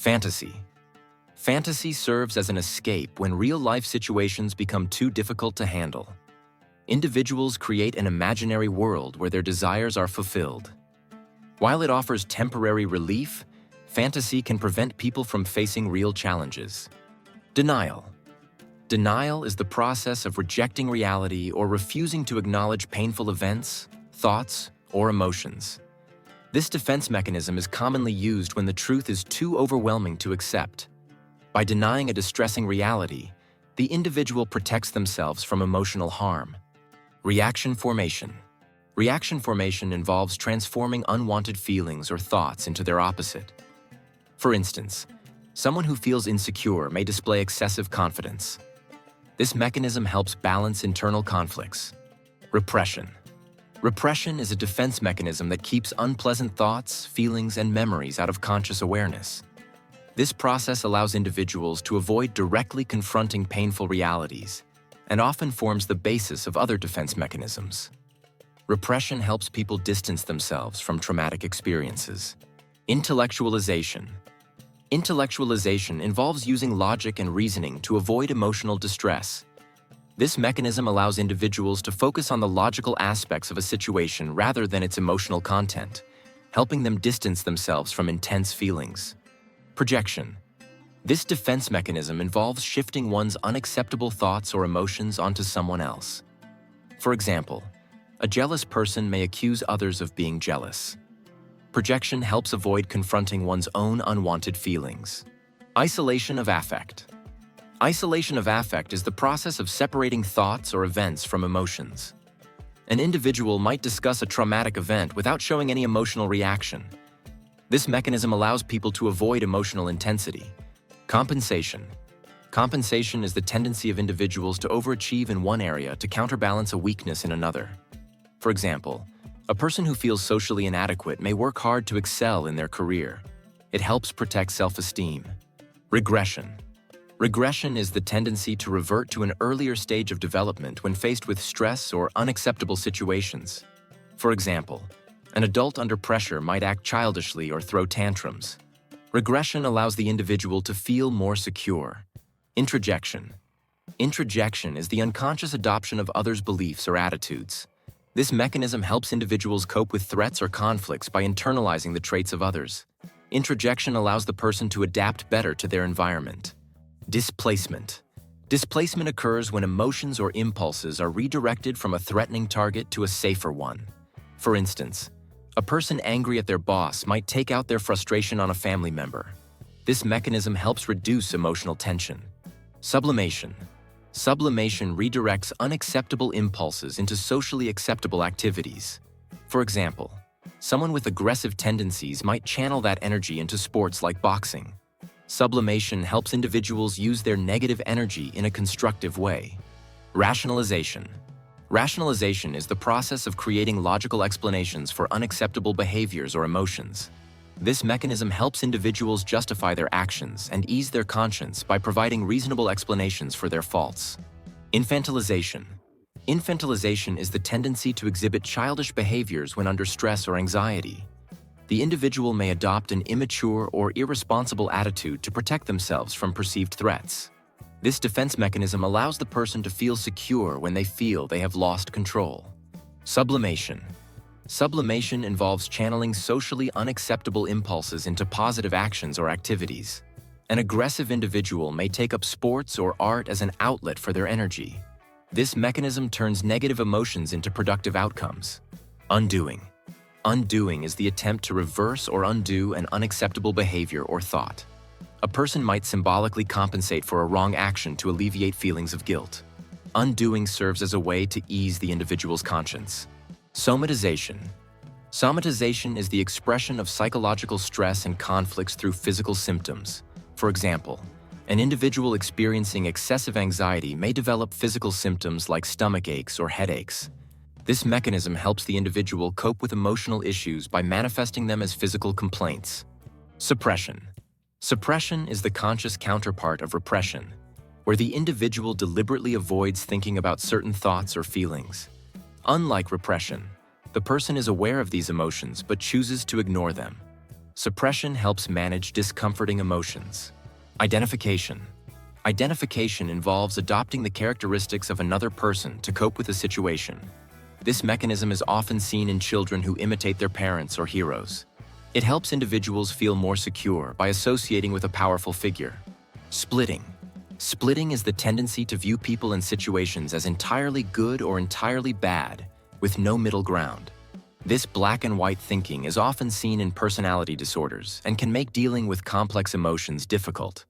Fantasy. Fantasy serves as an escape when real-life situations become too difficult to handle. Individuals create an imaginary world where their desires are fulfilled. While it offers temporary relief, fantasy can prevent people from facing real challenges. Denial. Denial is the process of rejecting reality or refusing to acknowledge painful events, thoughts, or emotions. This defense mechanism is commonly used when the truth is too overwhelming to accept. By denying a distressing reality, the individual protects themselves from emotional harm. Reaction formation. Reaction formation involves transforming unwanted feelings or thoughts into their opposite. For instance, someone who feels insecure may display excessive confidence. This mechanism helps balance internal conflicts. Repression. Repression is a defense mechanism that keeps unpleasant thoughts, feelings, and memories out of conscious awareness. This process allows individuals to avoid directly confronting painful realities and often forms the basis of other defense mechanisms. Repression helps people distance themselves from traumatic experiences. Intellectualization. Intellectualization involves using logic and reasoning to avoid emotional distress. This mechanism allows individuals to focus on the logical aspects of a situation rather than its emotional content, helping them distance themselves from intense feelings. Projection. This defense mechanism involves shifting one's unacceptable thoughts or emotions onto someone else. For example, a jealous person may accuse others of being jealous. Projection helps avoid confronting one's own unwanted feelings. Isolation of affect. Isolation of affect is the process of separating thoughts or events from emotions. An individual might discuss a traumatic event without showing any emotional reaction. This mechanism allows people to avoid emotional intensity. Compensation. Compensation is the tendency of individuals to overachieve in one area to counterbalance a weakness in another. For example, a person who feels socially inadequate may work hard to excel in their career. It helps protect self-esteem. Regression. Regression is the tendency to revert to an earlier stage of development when faced with stress or unacceptable situations. For example, an adult under pressure might act childishly or throw tantrums. Regression allows the individual to feel more secure. Introjection. Introjection is the unconscious adoption of others' beliefs or attitudes. This mechanism helps individuals cope with threats or conflicts by internalizing the traits of others. Introjection allows the person to adapt better to their environment. Displacement. Displacement occurs when emotions or impulses are redirected from a threatening target to a safer one. For instance, a person angry at their boss might take out their frustration on a family member. This mechanism helps reduce emotional tension. Sublimation. Sublimation redirects unacceptable impulses into socially acceptable activities. For example, someone with aggressive tendencies might channel that energy into sports like boxing. Sublimation helps individuals use their negative energy in a constructive way. Rationalization. Rationalization is the process of creating logical explanations for unacceptable behaviors or emotions. This mechanism helps individuals justify their actions and ease their conscience by providing reasonable explanations for their faults. Infantilization. Infantilization is the tendency to exhibit childish behaviors when under stress or anxiety. The individual may adopt an immature or irresponsible attitude to protect themselves from perceived threats. This defense mechanism allows the person to feel secure when they feel they have lost control. Sublimation. Sublimation involves channeling socially unacceptable impulses into positive actions or activities. An aggressive individual may take up sports or art as an outlet for their energy. This mechanism turns negative emotions into productive outcomes. Undoing. Undoing is the attempt to reverse or undo an unacceptable behavior or thought. A person might symbolically compensate for a wrong action to alleviate feelings of guilt. Undoing serves as a way to ease the individual's conscience. Somatization. Somatization is the expression of psychological stress and conflicts through physical symptoms. For example, an individual experiencing excessive anxiety may develop physical symptoms like stomach aches or headaches. This mechanism helps the individual cope with emotional issues by manifesting them as physical complaints. Suppression. Suppression is the conscious counterpart of repression, where the individual deliberately avoids thinking about certain thoughts or feelings. Unlike repression, the person is aware of these emotions but chooses to ignore them. Suppression helps manage discomforting emotions. Identification. Identification involves adopting the characteristics of another person to cope with a situation. This mechanism is often seen in children who imitate their parents or heroes. It helps individuals feel more secure by associating with a powerful figure. Splitting. Splitting is the tendency to view people and situations as entirely good or entirely bad, with no middle ground. This black and white thinking is often seen in personality disorders and can make dealing with complex emotions difficult.